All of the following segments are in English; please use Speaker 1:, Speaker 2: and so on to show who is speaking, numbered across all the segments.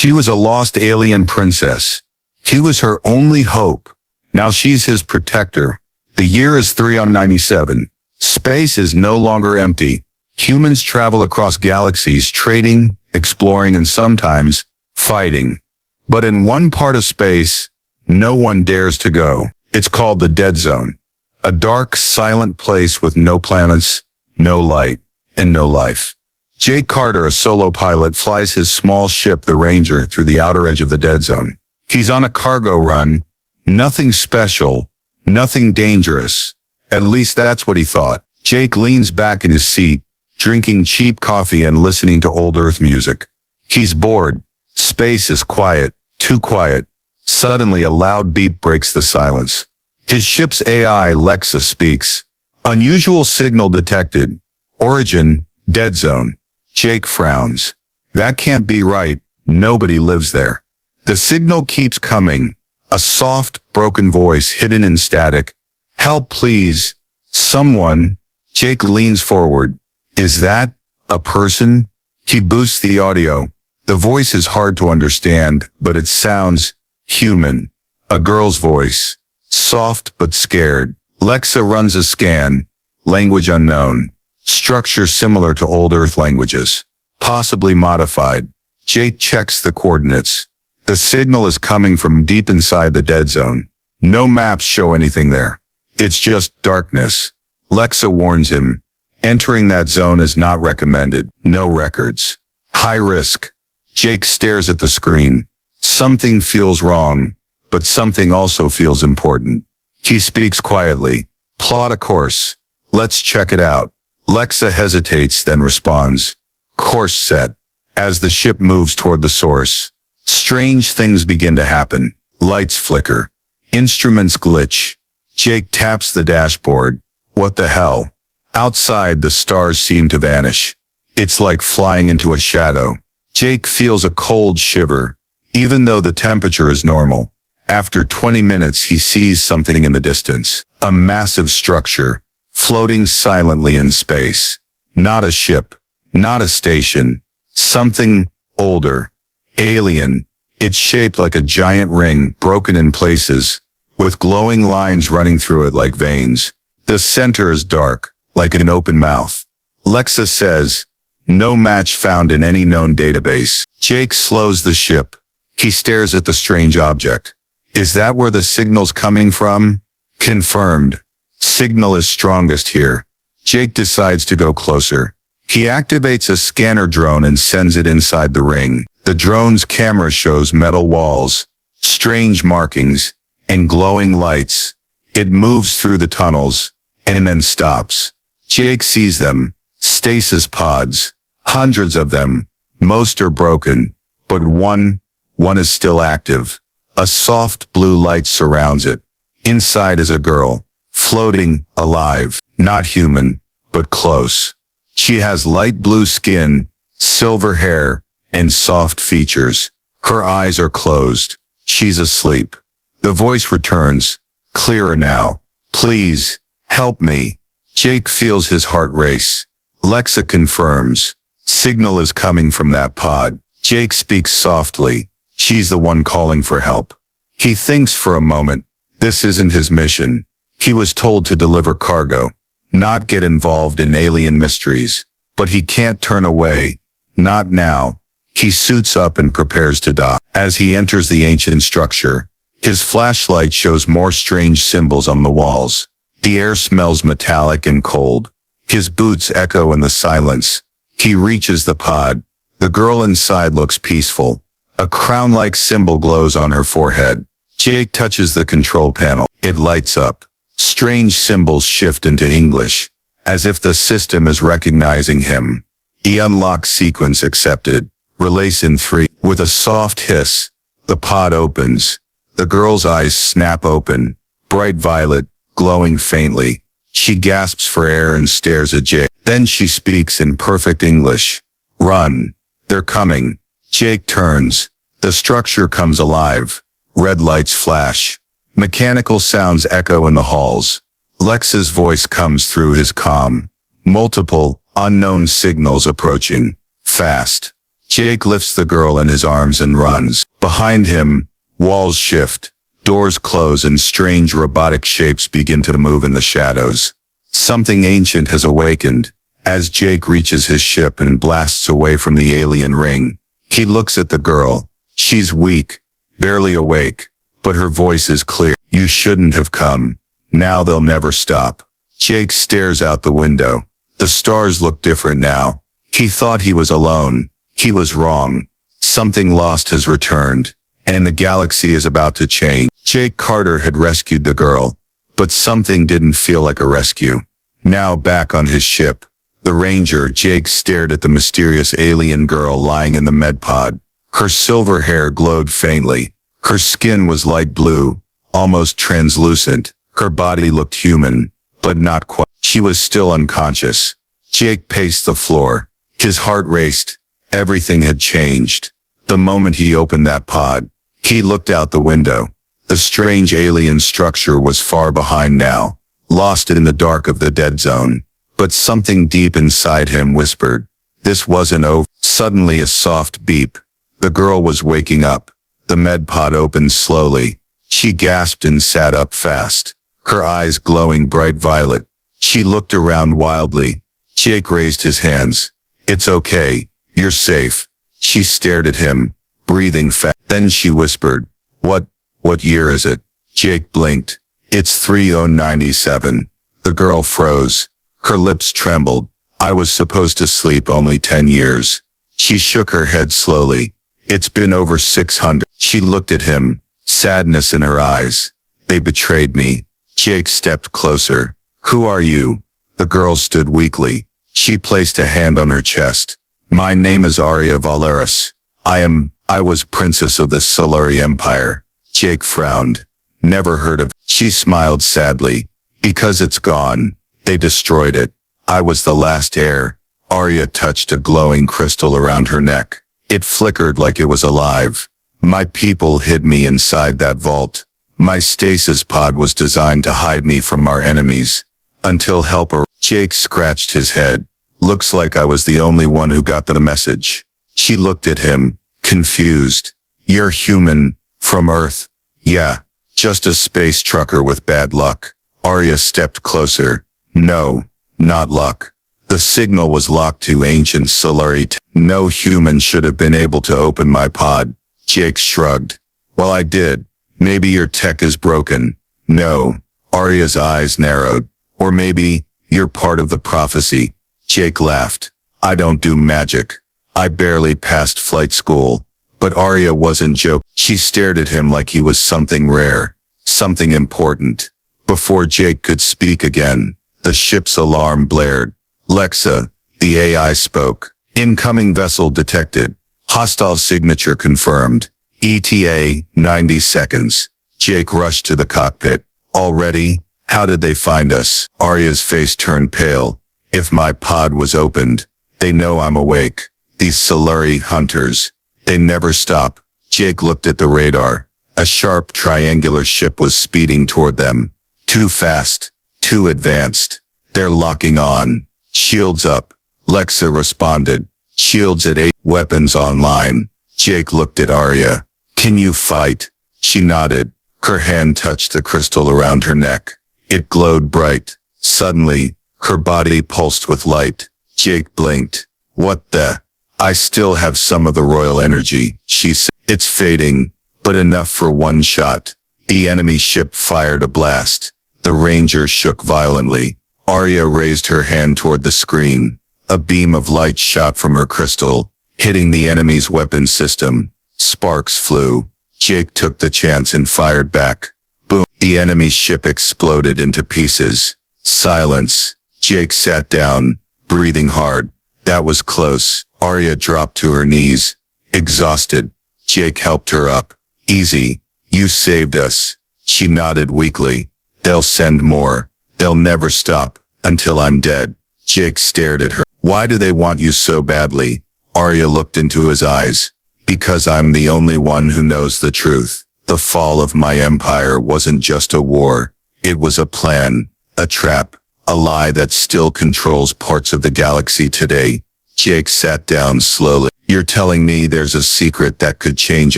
Speaker 1: She was a lost alien princess. He was her only hope. Now she's his protector. The year is 3097. Space is no longer empty. Humans travel across galaxies, trading, exploring, and sometimes fighting. But in one part of space, no one dares to go. It's called the Dead Zone. A dark, silent place with no planets, no light, and no life. Jake Carter, a solo pilot, flies his small ship, the Ranger, through the outer edge of the Dead Zone. He's on a cargo run. Nothing special, nothing dangerous. At least that's what he thought. Jake leans back in his seat, drinking cheap coffee and listening to old Earth music. He's bored. Space is quiet, too quiet. Suddenly a loud beep breaks the silence. His ship's AI, Lexa, speaks. Unusual signal detected. Origin, Dead Zone. Jake frowns. That can't be right. Nobody lives there. The signal keeps coming. A soft, broken voice hidden in static. Help, please. Someone. Jake leans forward. Is that a person? He boosts the audio. The voice is hard to understand, but it sounds human. A girl's voice. Soft but scared. Lexa runs a scan. Language unknown. Structure similar to old Earth languages. Possibly modified. Jake checks the coordinates. The signal is coming from deep inside the Dead Zone. No maps show anything there. It's just darkness. Lexa warns him. Entering that zone is not recommended. No records. High risk. Jake stares at the screen. Something feels wrong, but something also feels important. He speaks quietly. Plot a course. Let's check it out. Lexa hesitates, then responds. Course set. As the ship moves toward the source, strange things begin to happen. Lights flicker. Instruments glitch. Jake taps the dashboard. What the hell? Outside, the stars seem to vanish. It's like flying into a shadow. Jake feels a cold shiver, even though the temperature is normal. After 20 minutes, he sees something in the distance. A massive structure, floating silently in space. Not a ship, not a station. Something older. Alien. It's shaped like a giant ring, broken in places, with glowing lines running through it like veins. The center is dark, like an open mouth. Lexa says, no match found in any known database. Jake slows the ship. He stares at the strange object. Is that where the signal's coming from? Confirmed. Signal is strongest here. Jake decides to go closer. He activates a scanner drone and sends it inside the ring. The drone's camera shows metal walls, strange markings, and glowing lights. It moves through the tunnels, and then stops. Jake sees them. Stasis pods. Hundreds of them. Most are broken, but one is still active. A soft blue light surrounds it. Inside is a girl, floating, alive, not human, but close. She has light blue skin, silver hair, and soft features. Her eyes are closed. She's asleep. The voice returns, clearer now. Please, help me. Jake feels his heart race. Lexa confirms. Signal is coming from that pod. Jake speaks softly. She's the one calling for help. He thinks for a moment. This isn't his mission. He was told to deliver cargo, not get involved in alien mysteries. But he can't turn away. Not now. He suits up and prepares to dock. As he enters the ancient structure, his flashlight shows more strange symbols on the walls. The air smells metallic and cold. His boots echo in the silence. He reaches the pod. The girl inside looks peaceful. A crown-like symbol glows on her forehead. Jake touches the control panel. It lights up. Strange symbols shift into English, as if the system is recognizing him. He unlocks sequence accepted. Release in 3. With a soft hiss, the pod opens. The girl's eyes snap open. Bright violet, glowing faintly. She gasps for air and stares at Jake. Then she speaks in perfect English. Run. They're coming. Jake turns. The structure comes alive. Red lights flash. Mechanical sounds echo in the halls. Lexa's voice comes through his comm. Multiple, unknown signals approaching. Fast. Jake lifts the girl in his arms and runs. Behind him, walls shift, doors close, and strange robotic shapes begin to move in the shadows. Something ancient has awakened. As Jake reaches his ship and blasts away from the alien ring, he looks at the girl. She's weak, barely awake, but her voice is clear. You shouldn't have come. Now they'll never stop. Jake stares out the window. The stars look different now. He thought he was alone. He was wrong. Something lost has returned, and the galaxy is about to change. Jake Carter had rescued the girl, but something didn't feel like a rescue. Now back on his ship, the Ranger, Jake stared at the mysterious alien girl lying in the medpod. Her silver hair glowed faintly. Her skin was light blue, almost translucent. Her body looked human, but not quite. She was still unconscious. Jake paced the floor. His heart raced. Everything had changed. The moment he opened that pod, he looked out the window. The strange alien structure was far behind now, lost in the dark of the dead zone. But something deep inside him whispered, this wasn't over. Suddenly a soft beep. The girl was waking up. The medpod opened slowly. She gasped and sat up fast, her eyes glowing bright violet. She looked around wildly. Jake raised his hands. It's okay. You're safe. She stared at him, breathing fast. Then she whispered, what year is it? Jake blinked. It's 3097. The girl froze. Her lips trembled. I was supposed to sleep only 10 years. She shook her head slowly. It's been over 600. She looked at him, sadness in her eyes. They betrayed me. Jake stepped closer. Who are you? The girl stood weakly. She placed a hand on her chest. My name is Arya Valeris. I was princess of the Solari Empire. Jake frowned. Never heard of. She smiled sadly. Because it's gone. They destroyed it. I was the last heir. Arya touched a glowing crystal around her neck. It flickered like it was alive. My people hid me inside that vault. My stasis pod was designed to hide me from our enemies. Until help arrived. Jake scratched his head. Looks like I was the only one who got the message. She looked at him, confused. You're human, from Earth. Yeah, just a space trucker with bad luck. Arya stepped closer. No, not luck. The signal was locked to ancient Solari. No human should have been able to open my pod. Jake shrugged. Well, I did. Maybe your tech is broken. No. Arya's eyes narrowed. Or maybe, you're part of the prophecy. Jake laughed. I don't do magic. I barely passed flight school. But Arya wasn't joking. She stared at him like he was something rare. Something important. Before Jake could speak again, the ship's alarm blared. Lexa, the AI spoke. Incoming vessel detected. Hostile signature confirmed. ETA, 90 seconds. Jake rushed to the cockpit. Already? How did they find us? Arya's face turned pale. If my pod was opened, they know I'm awake. These Solari hunters. They never stop. Jake looked at the radar. A sharp triangular ship was speeding toward them. Too fast. Too advanced. They're locking on. Shields up. Lexa responded. Shields at 8. Weapons online. Jake looked at Arya. Can you fight? She nodded. Her hand touched the crystal around her neck. It glowed bright. Suddenly, her body pulsed with light. Jake blinked. What the? I still have some of the royal energy, she said. It's fading, but enough for one shot. The enemy ship fired a blast. The Ranger shook violently. Arya raised her hand toward the screen. A beam of light shot from her crystal, hitting the enemy's weapon system. Sparks flew. Jake took the chance and fired back. Boom. The enemy ship exploded into pieces. Silence. Jake sat down, breathing hard. That was close. Arya dropped to her knees, exhausted. Jake helped her up. Easy. You saved us. She nodded weakly. They'll send more. They'll never stop, until I'm dead. Jake stared at her. Why do they want you so badly? Arya looked into his eyes. Because I'm the only one who knows the truth. The fall of my empire wasn't just a war. It was a plan, a trap, a lie that still controls parts of the galaxy today. Jake sat down slowly. You're telling me there's a secret that could change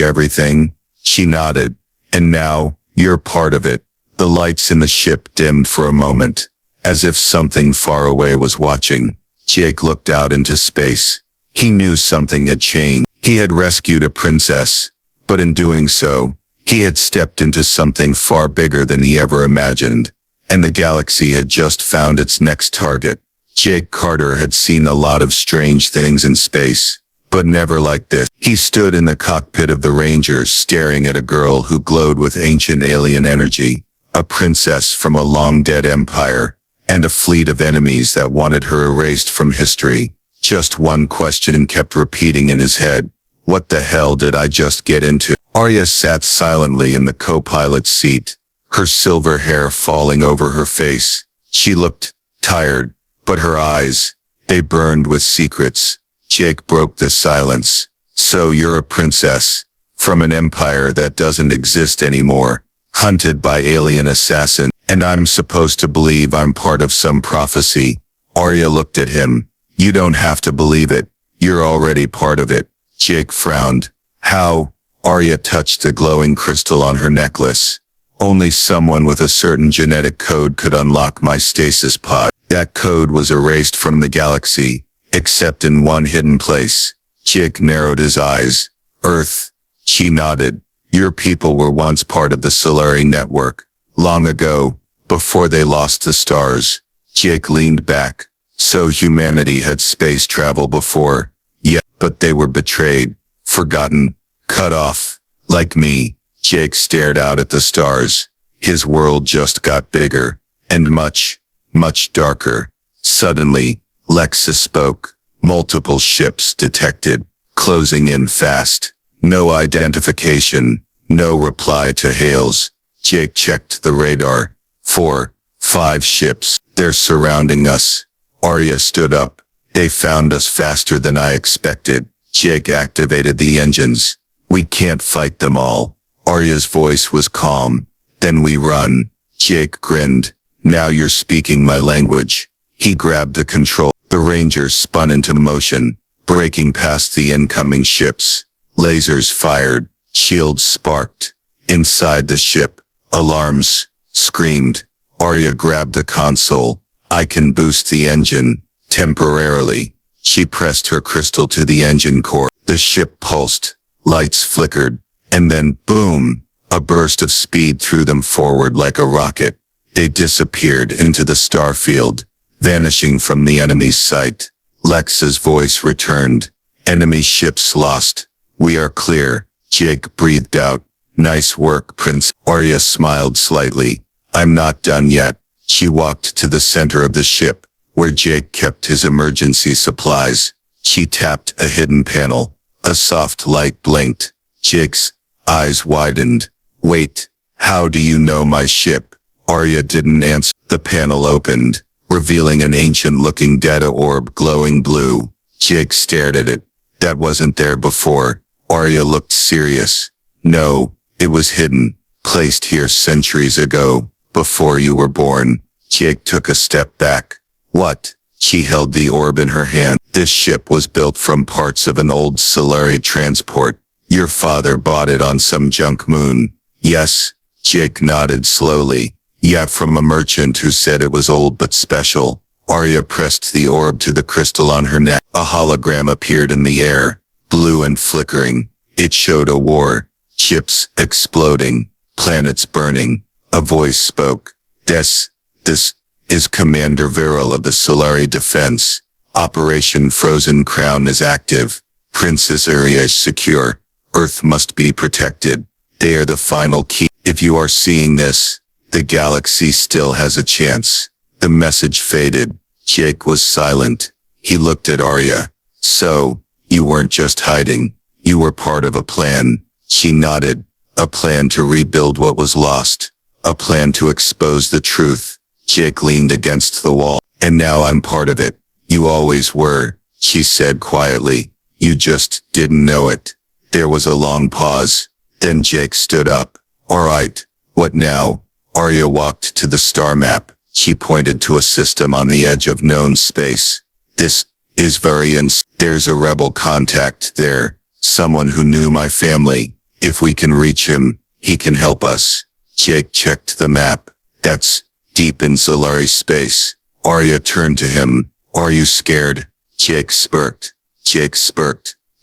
Speaker 1: everything? She nodded. And now, you're part of it. The lights in the ship dimmed for a moment, as if something far away was watching. Jake looked out into space. He knew something had changed. He had rescued a princess, but in doing so, he had stepped into something far bigger than he ever imagined, and the galaxy had just found its next target. Jake Carter had seen a lot of strange things in space, but never like this. He stood in the cockpit of the Ranger staring at a girl who glowed with ancient alien energy, a princess from a long-dead empire, and a fleet of enemies that wanted her erased from history. Just one question kept repeating in his head. What the hell did I just get into? Arya sat silently in the co-pilot's seat, her silver hair falling over her face. She looked tired, but her eyes, they burned with secrets. Jake broke the silence. So you're a princess, from an empire that doesn't exist anymore, hunted by alien assassins, and I'm supposed to believe I'm part of some prophecy. Arya looked at him. You don't have to believe it. You're already part of it. Jake frowned. How? Arya touched the glowing crystal on her necklace. Only someone with a certain genetic code could unlock my stasis pod. That code was erased from the galaxy, except in one hidden place. Jake narrowed his eyes. Earth. She nodded. Your people were once part of the Solari network. Long ago, before they lost the stars. Jake leaned back. So humanity had space travel before. Yeah, but they were betrayed, forgotten, cut off. Like me. Jake stared out at the stars. His world just got bigger, and much, much darker. Suddenly, Lexa spoke. Multiple ships detected, closing in fast. No identification, no reply to hails. Jake checked the radar. 4, 5 ships. They're surrounding us. Arya stood up. They found us faster than I expected. Jake activated the engines. We can't fight them all. Arya's voice was calm. Then we run. Jake grinned. Now you're speaking my language. He grabbed the control. The Rangers spun into motion, breaking past the incoming ships. Lasers fired. Shields sparked. Inside the ship, alarms screamed. Arya grabbed the console. I can boost the engine, temporarily. She pressed her crystal to the engine core. The ship pulsed, lights flickered, and then boom, a burst of speed threw them forward like a rocket. They disappeared into the starfield, vanishing from the enemy's sight. Lexa's voice returned. Enemy ships lost. We are clear. Jake breathed out. Nice work, Prince. Arya smiled slightly. I'm not done yet. She walked to the center of the ship, where Jake kept his emergency supplies. She tapped a hidden panel. A soft light blinked. Jake's eyes widened. Wait, how do you know my ship? Arya didn't answer. The panel opened, revealing an ancient-looking data orb glowing blue. Jake stared at it. That wasn't there before. Arya looked serious. No, it was hidden, placed here centuries ago, before you were born. Jake took a step back. What? She held the orb in her hand. This ship was built from parts of an old Solari transport. Your father bought it on some junk moon. Yes. Jake nodded slowly. Yeah, from a merchant who said it was old but special. Arya pressed the orb to the crystal on her neck. A hologram appeared in the air, blue and flickering. It showed a war. Ships exploding. Planets burning. A voice spoke. This is Commander Viral of the Solari Defense. Operation Frozen Crown is active. Princess Arya is secure. Earth must be protected. They are the final key. If you are seeing this, the galaxy still has a chance. The message faded. Jake was silent. He looked at Arya. So, you weren't just hiding. You were part of a plan. She nodded. A plan to rebuild what was lost. A plan to expose the truth. Jake leaned against the wall. And now I'm part of it. You always were, she said quietly. You just didn't know it. There was a long pause. Then Jake stood up. All right, what now? Arya walked to the star map. She pointed to a system on the edge of known space. This is very there's a rebel contact there, someone who knew my family. If we can reach him, he can help us. Jake checked the map. That's deep in Solari space. Arya turned to him. Are you scared? Jake smirked.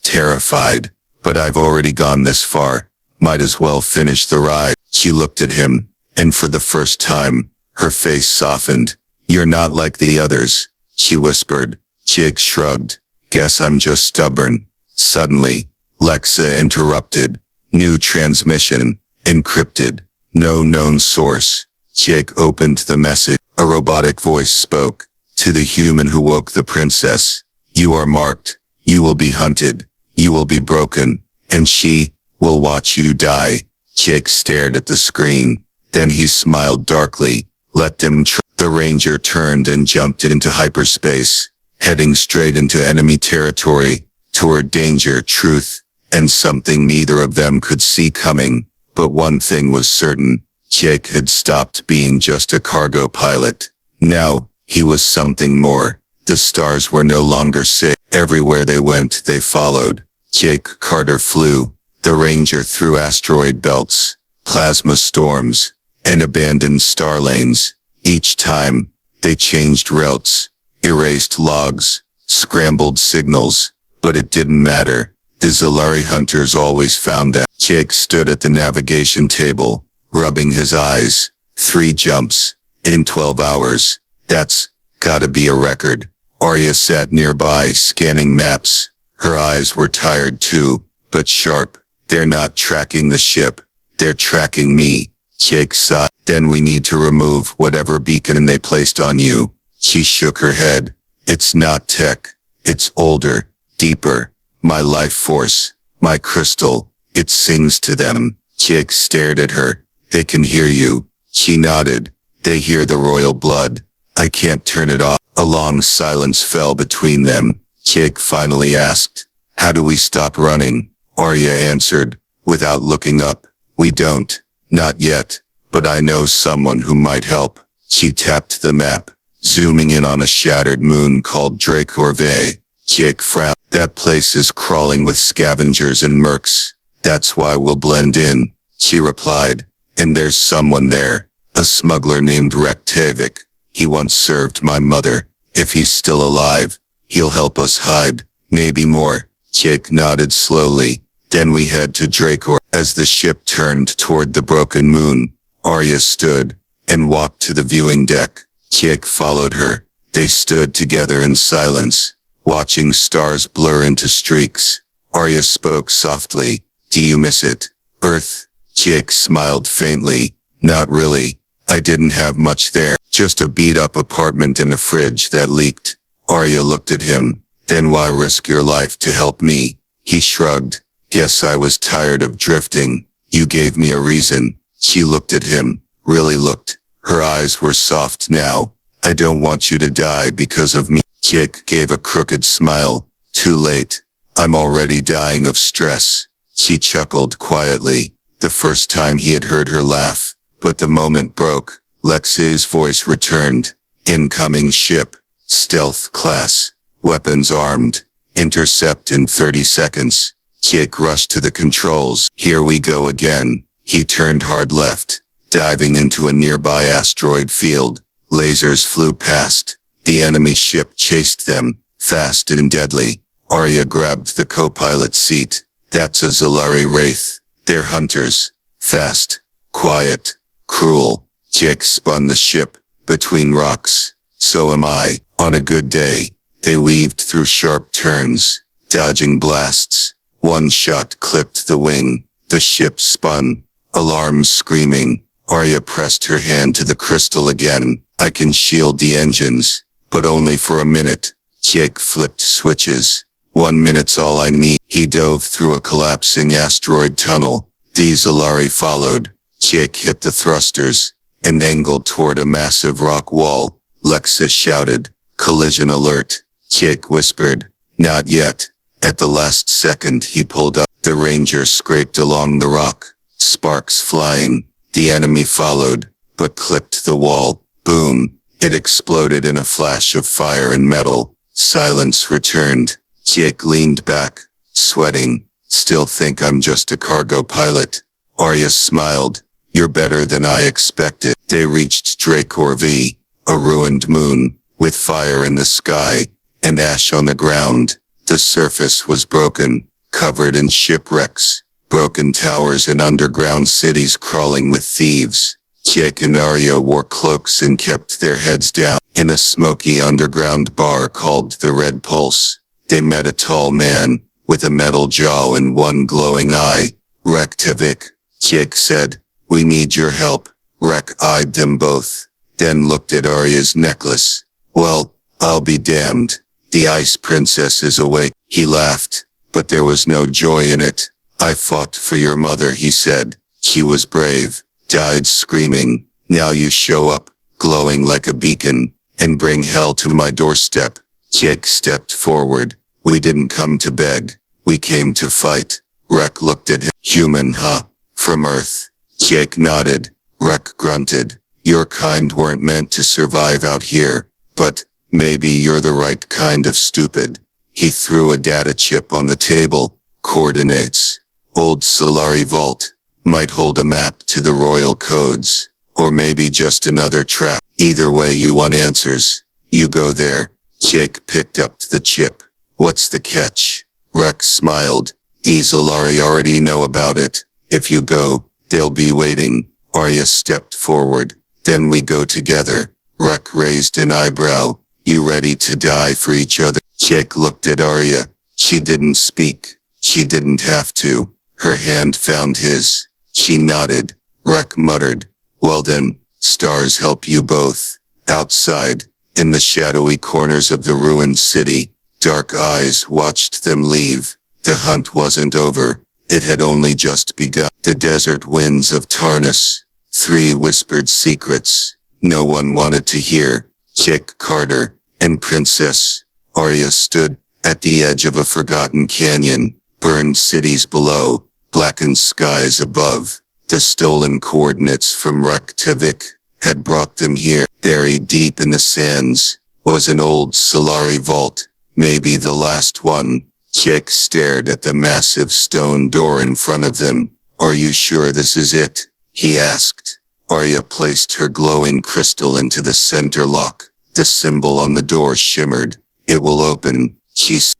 Speaker 1: Terrified. But I've already gone this far. Might as well finish the ride. She looked at him, and for the first time, her face softened. You're not like the others, she whispered. Jake shrugged. Guess I'm just stubborn. Suddenly, Lexa interrupted. New transmission. Encrypted. No known source. Jake opened the message. A robotic voice spoke. To the human who woke the princess. You are marked. You will be hunted. You will be broken. And she will watch you die. Jake stared at the screen. Then he smiled darkly. Let them try. The ranger turned and jumped into hyperspace, heading straight into enemy territory, toward danger, truth, and something neither of them could see coming. But one thing was certain. Jake had stopped being just a cargo pilot. Now, he was something more. The stars were no longer safe. Everywhere they went, they followed. Jake Carter flew. The ranger through asteroid belts, plasma storms, and abandoned star lanes. Each time, they changed routes, erased logs, scrambled signals, but it didn't matter. The Zalari hunters always found them. Jake stood at the navigation table, rubbing his eyes. 3 jumps, in 12 hours. That's gotta be a record. Arya sat nearby, scanning maps. Her eyes were tired too, but sharp. They're not tracking the ship. They're tracking me. Jake sighed. Then we need to remove whatever beacon they placed on you. She shook her head. It's not tech. It's older, deeper. My life force. My crystal. It sings to them. Jake stared at her. They can hear you. She nodded. They hear the royal blood. I can't turn it off. A long silence fell between them. Jake finally asked, how do we stop running? Arya answered, without looking up. We don't. Not yet. But I know someone who might help. She tapped the map, zooming in on a shattered moon called Dracorve. Jake frowned. That place is crawling with scavengers and mercs. That's why we'll blend in, she replied. And there's someone there, a smuggler named Rektavik. He once served my mother. If he's still alive, he'll help us hide, maybe more. Jake nodded slowly. Then we head to Dracor. As the ship turned toward the broken moon, Arya stood and walked to the viewing deck. Jake followed her. They stood together in silence, watching stars blur into streaks. Arya spoke softly. Do you miss it, Earth? Jake smiled faintly. Not really. I didn't have much there. Just a beat-up apartment and a fridge that leaked. Arya looked at him. Then why risk your life to help me? He shrugged. Guess I was tired of drifting. You gave me a reason. She looked at him. Really looked. Her eyes were soft now. I don't want you to die because of me. Jake gave a crooked smile. Too late. I'm already dying of stress. She chuckled quietly. The first time he had heard her laugh. But the moment broke. Lexi's voice returned. Incoming ship. Stealth class. Weapons armed. Intercept in 30 seconds. Jake rushed to the controls. Here we go again. He turned hard left, diving into a nearby asteroid field. Lasers flew past. The enemy ship chased them, fast and deadly. Arya grabbed the co-pilot seat. That's a Zalari Wraith. They're hunters. Fast, quiet, cruel. Jake spun the ship between rocks. So am I. On a good day, they weaved through sharp turns, dodging blasts. One shot clipped the wing. The ship spun. Alarms screaming. Arya pressed her hand to the crystal again. I can shield the engines, but only for a minute. Jake flipped switches. 1 minute's all I need. He dove through a collapsing asteroid tunnel. The Zalari followed. Jake hit the thrusters and angled toward a massive rock wall. Lexa shouted, collision alert. Jake whispered, not yet. At the last second he pulled up. The ranger scraped along the rock, sparks flying. The enemy followed, but clipped the wall. Boom. It exploded in a flash of fire and metal.
Speaker 2: Silence returned. Jake leaned back, sweating. Still think I'm just a cargo pilot? Arya smiled. You're better than I expected. They reached Dracor V, a ruined moon, with fire in the sky, and ash on the ground. The surface was broken, covered in shipwrecks, broken towers and underground cities crawling with thieves. Jake and Arya wore cloaks and kept their heads down. In a smoky underground bar called the Red Pulse, they met a tall man, with a metal jaw and one glowing eye. Reykjavik, Jake said. We need your help. Rek eyed them both, then looked at Arya's necklace. Well, I'll be damned. The Ice Princess is awake. He laughed, but there was no joy in it. I fought for your mother, he said. She was brave, died screaming. Now you show up, glowing like a beacon, and bring hell to my doorstep. Jake stepped forward. We didn't come to beg. We came to fight. Rek looked at him. Human, huh? From Earth. Jake nodded. Rek grunted. Your kind weren't meant to survive out here, but maybe you're the right kind of stupid. He threw a data chip on the table. Coordinates. Old Solari Vault. Might hold a map to the royal codes. Or maybe just another trap. Either way you want answers. You go there. Jake picked up the chip. What's the catch? Rex smiled. These Solari already know about it. If you go, they'll be waiting. Arya stepped forward. Then we go together. Rek raised an eyebrow. You ready to die for each other? Jake looked at Arya. She didn't speak. She didn't have to. Her hand found his. She nodded. Rek muttered. Well then, stars help you both. Outside, in the shadowy corners of the ruined city, dark eyes watched them leave. The hunt wasn't over. It had only just begun. The desert winds of Tarnus. 3 whispered secrets no one wanted to hear. Jake Carter and Princess Arya stood at the edge of a forgotten canyon. Burned cities below, blackened skies above. The stolen coordinates from Reykjavik had brought them here. Buried deep in the sands was an old Solari vault, maybe the last one. Jake stared at the massive stone door in front of them. Are you sure this is it? He asked. Arya placed her glowing crystal into the center lock. The symbol on the door shimmered. It will open.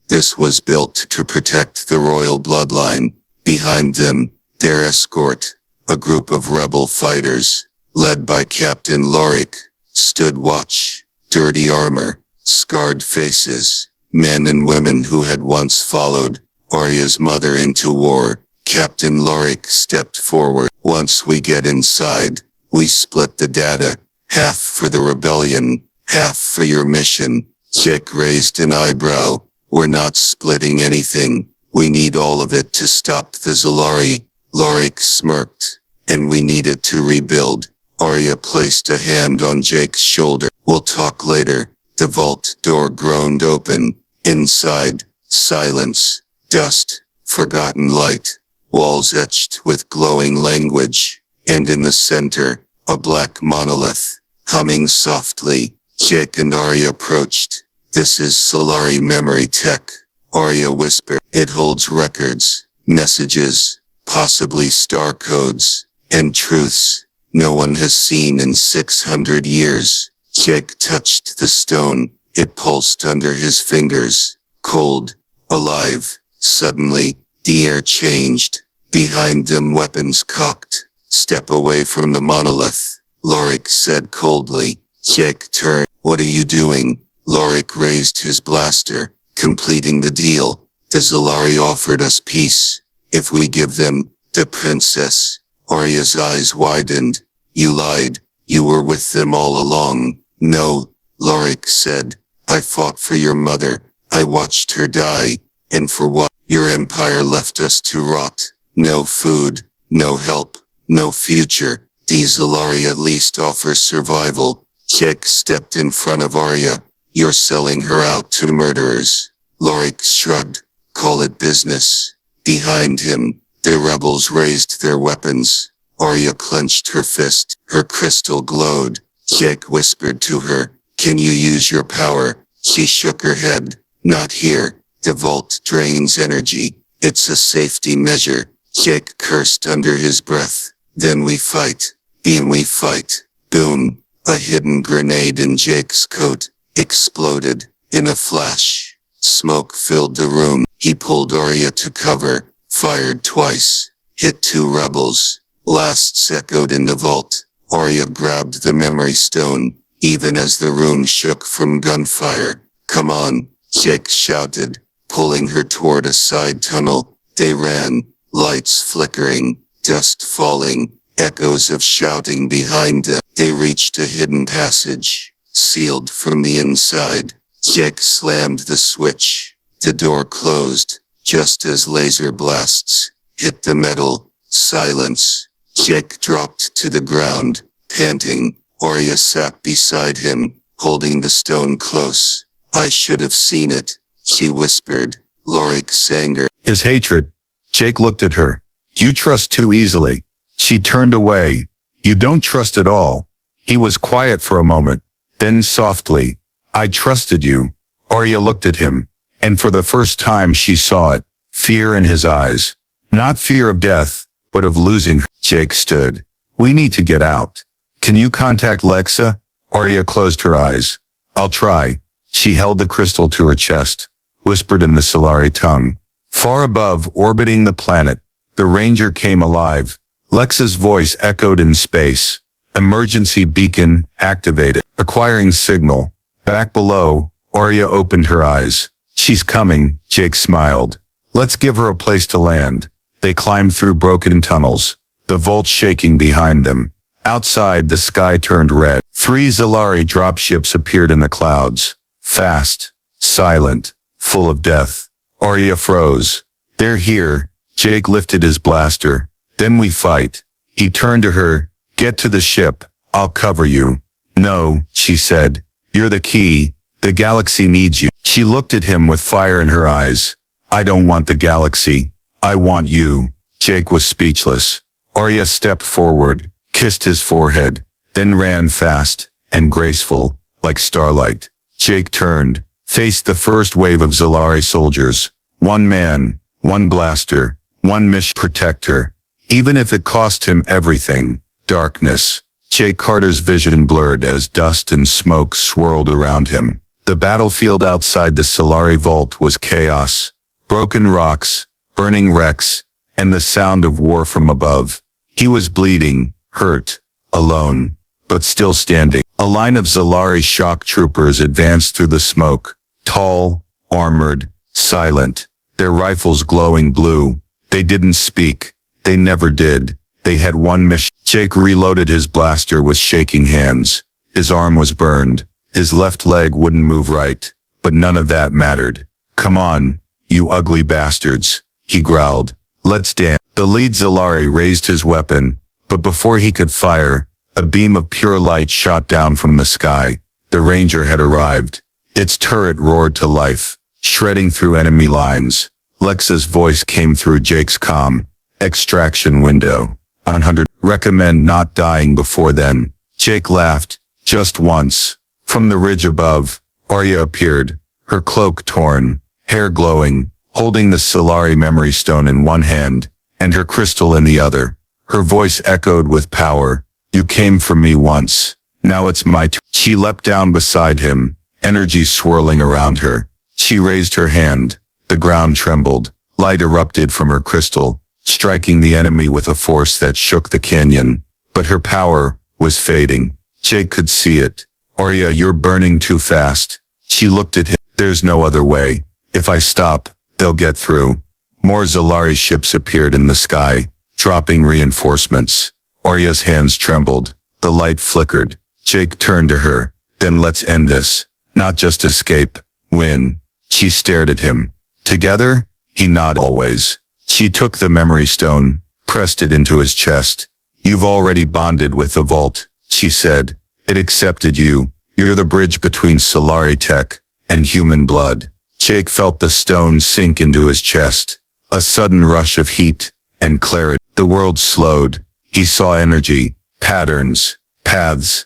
Speaker 2: This was built to protect the royal bloodline. Behind them, their escort, a group of rebel fighters, led by Captain Lorik, stood watch. Dirty armor, scarred faces, men and women who had once followed Arya's mother into war. Captain Lorik stepped forward. Once we get inside, we split the data. Half for the rebellion, half for your mission. Jake raised an eyebrow. We're not splitting anything. We need all of it to stop the Solari. Lorik smirked. And we need it to rebuild. Arya placed a hand on Jake's shoulder. We'll talk later. The vault door groaned open. Inside, silence, dust, forgotten light, walls etched with glowing language, and in the center, a black monolith, humming softly. Jake and Arya approached. This is Solari memory tech, Arya whispered. It holds records, messages, possibly star codes, and truths no one has seen in 600 years. Jake touched the stone. It pulsed under his fingers. Cold, alive. Suddenly, the air changed. Behind them, weapons cocked. Step away from the monolith, Lorik said coldly. Jake turned. What are you doing? Lorik raised his blaster, completing the deal. The Solari offered us peace. If we give them the princess. Arya's eyes widened. You lied. You were with them all along. No, Lorik said. I fought for your mother. I watched her die. And for what? Your empire left us to rot. No food, no help, no future. These Solari at least offer survival. Jake stepped in front of Arya. You're selling her out to murderers. Lorik shrugged. Call it business. Behind him, the rebels raised their weapons. Arya clenched her fist. Her crystal glowed. Jake whispered to her, can you use your power? She shook her head. Not here. The vault drains energy. It's a safety measure. Jake cursed under his breath. Then we fight. Beam we fight. Boom. A hidden grenade in Jake's coat exploded in a flash. Smoke filled the room. He pulled Arya to cover, fired twice, hit 2 rebels. Blasts echoed in the vault. Arya grabbed the memory stone, even as the room shook from gunfire. Come on, Jake shouted, pulling her toward a side tunnel. They ran, lights flickering, dust falling, echoes of shouting behind them. They reached a hidden passage, sealed from the inside. Jake slammed the switch. The door closed, just as laser blasts hit the metal. Silence. Jake dropped to the ground, panting. Arya sat beside him, holding the stone close. I should have seen it, she whispered. Lorik's anger.
Speaker 1: His hatred. Jake looked at her. You trust too easily. She turned away. You don't trust at all. He was quiet for a moment. Then softly, I trusted you. Arya looked at him, and for the first time she saw it. Fear in his eyes. Not fear of death, but of losing her. Jake stood. We need to get out. Can you contact Lexa? Arya closed her eyes. I'll try. She held the crystal to her chest, whispered in the Solari tongue. Far above, orbiting the planet, the Ranger came alive. Lexa's voice echoed in space. Emergency beacon activated. Acquiring signal. Back below, Arya opened her eyes. She's coming, Jake smiled. Let's give her a place to land. They climbed through broken tunnels, the vault shaking behind them. Outside, the sky turned red. 3 Zalari dropships appeared in the clouds. Fast, silent, full of death. Arya froze. They're here. Jake lifted his blaster. Then we fight. He turned to her. Get to the ship. I'll cover you. No, she said. You're the key. The galaxy needs you. She looked at him with fire in her eyes. I don't want the galaxy. I want you. Jake was speechless. Arya stepped forward, kissed his forehead, then ran fast and graceful, like starlight. Jake turned, faced the first wave of Zalari soldiers. 1 man, 1 blaster, 1 mission. Protect her. Even if it cost him everything. Darkness. Jake Carter's vision blurred as dust and smoke swirled around him. The battlefield outside the Solari vault was chaos. Broken rocks, burning wrecks, and the sound of war from above. He was bleeding, hurt, alone, but still standing. A line of Zalari shock troopers advanced through the smoke, tall, armored, silent, their rifles glowing blue. They didn't speak. They never did. They had one mission. Jake reloaded his blaster with shaking hands. His arm was burned. His left leg wouldn't move right, but none of that mattered. Come on, you ugly bastards, he growled. Let's dance. The lead Zalari raised his weapon, but before he could fire, a beam of pure light shot down from the sky. The Ranger had arrived. Its turret roared to life, shredding through enemy lines. Lexa's voice came through Jake's comm. Extraction window. 100. Recommend not dying before then. Jake laughed. Just once. From the ridge above, Arya appeared, her cloak torn, hair glowing, holding the Solari memory stone in one hand, and her crystal in the other. Her voice echoed with power. You came for me once. Now it's my turn. She leapt down beside him, energy swirling around her. She raised her hand. The ground trembled. Light erupted from her crystal, striking the enemy with a force that shook the canyon. But her power was fading. Jake could see it. Arya, you're burning too fast. She looked at him. There's no other way. If I stop, they'll get through. More Zalari ships appeared in the sky, dropping reinforcements. Arya's hands trembled. The light flickered. Jake turned to her. Then let's end this. Not just escape. Win. She stared at him. Together? He nodded. Always. She took the memory stone, pressed it into his chest. You've already bonded with the vault, she said. It accepted you. You're the bridge between Solari tech and human blood. Jake felt the stone sink into his chest. A sudden rush of heat and clarity. The world slowed. He saw energy, patterns, paths.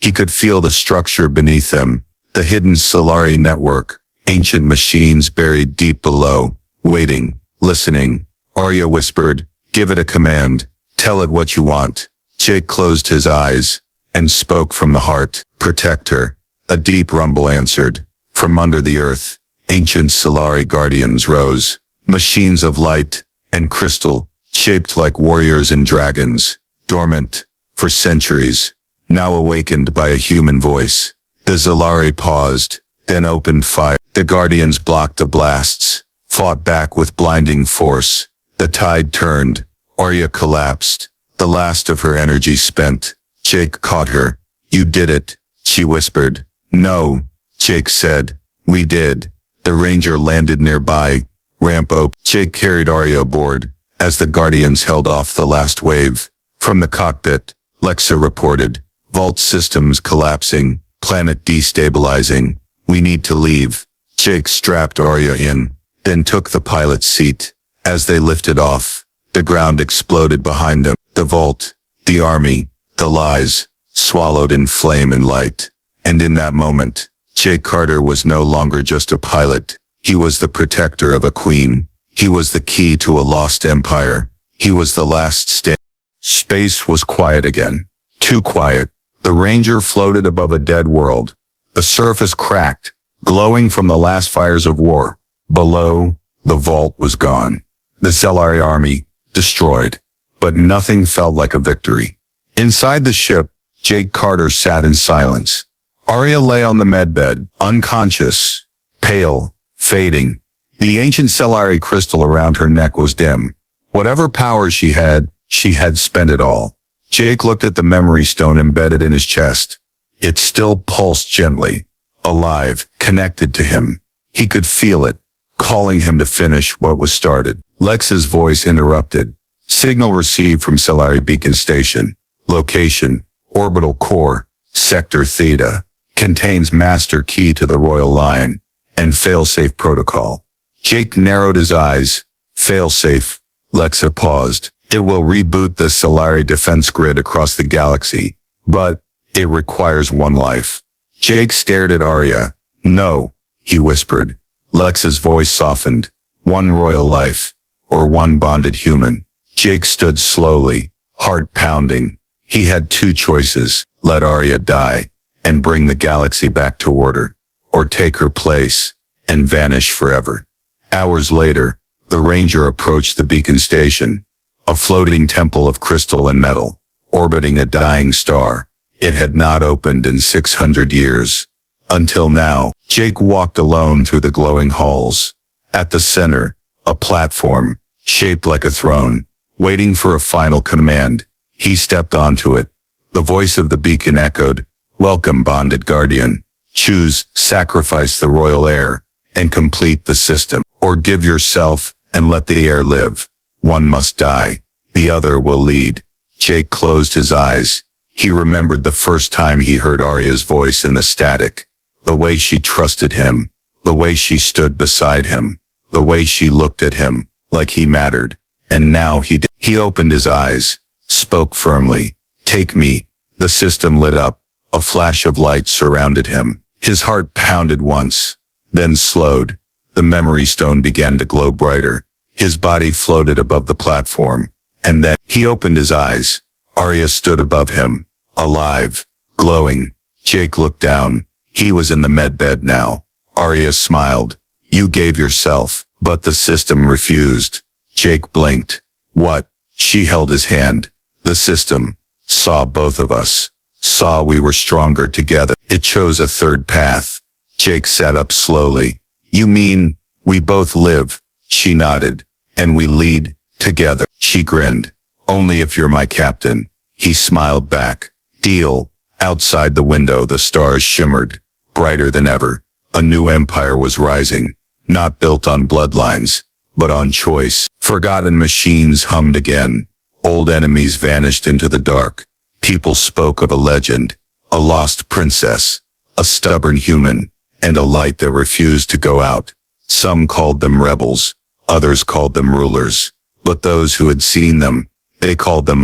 Speaker 1: He could feel the structure beneath them. The hidden Solari network, ancient machines buried deep below, waiting, listening. Arya whispered, give it a command. Tell it what you want. Jake closed his eyes and spoke from the heart. Protect her. A deep rumble answered. From under the earth, ancient Solari guardians rose. Machines of light and crystal, shaped like warriors and dragons, dormant for centuries, now awakened by a human voice. The Solari paused, then opened fire. The guardians blocked the blasts, fought back with blinding force. The tide turned. Arya collapsed, the last of her energy spent. Jake caught her. You did it, she whispered. No, Jake said. We did. The ranger landed nearby. Ramp open. Jake carried Arya aboard, as the guardians held off the last wave. From the cockpit, Lexa reported, vault systems collapsing, planet destabilizing. We need to leave. Jake strapped Arya in, then took the pilot's seat. As they lifted off, the ground exploded behind them. The vault, the army, the lies, swallowed in flame and light. And in that moment, Jake Carter was no longer just a pilot. He was the protector of a queen. He was the key to a lost empire. He was the last stand. Space was quiet again. Too quiet. The Ranger floated above a dead world. The surface cracked, glowing from the last fires of war. Below, the vault was gone. The Solari army, destroyed. But nothing felt like a victory. Inside the ship, Jake Carter sat in silence. Arya lay on the medbed, unconscious, pale, fading. The ancient Solari crystal around her neck was dim. Whatever power she had spent it all. Jake looked at the memory stone embedded in his chest. It still pulsed gently, alive, connected to him. He could feel it, calling him to finish what was started. Lex's voice interrupted. Signal received from Solari Beacon Station. Location, orbital core, sector theta. Contains master key to the royal line and failsafe protocol. Jake narrowed his eyes. Failsafe. Lexa paused. It will reboot the Solari defense grid across the galaxy, but it requires one life. Jake stared at Arya. No, he whispered. Lex's voice softened. One royal life, or one bonded human. Jake stood slowly, heart pounding. He had two choices. Let Arya die and bring the galaxy back to order, or take her place and vanish forever. Hours later, the Ranger approached the beacon station, a floating temple of crystal and metal, orbiting a dying star. It had not opened in 600 years. Until now, Jake walked alone through the glowing halls. At the center, a platform, shaped like a throne, waiting for a final command. He stepped onto it. The voice of the beacon echoed, welcome, bonded guardian. Choose, sacrifice the royal heir, and complete the system, or give yourself and let the heir live. One must die. The other will lead. Jake closed his eyes. He remembered the first time he heard Arya's voice in the static. The way she trusted him. The way she stood beside him. The way she looked at him, like he mattered. And now he did. He opened his eyes, spoke firmly. Take me. The system lit up. A flash of light surrounded him. His heart pounded once, then slowed. The memory stone began to glow brighter. His body floated above the platform. And then he opened his eyes. Arya stood above him, alive, glowing. Jake looked down. He was in the medbed now. Arya smiled. You gave yourself, but the system refused. Jake blinked. What? She held his hand. The system saw both of us. Saw we were stronger together. It chose a third path. Jake sat up slowly. You mean, we both live? She nodded. And we lead, together. She grinned. Only if you're my captain. He smiled back. Deal. Outside the window the stars shimmered, brighter than ever. A new empire was rising, not built on bloodlines, but on choice. Forgotten machines hummed again. Old enemies vanished into the dark. People spoke of a legend, a lost princess, a stubborn human, and a light that refused to go out. Some called them rebels, others called them rulers, but those who had seen them, they called them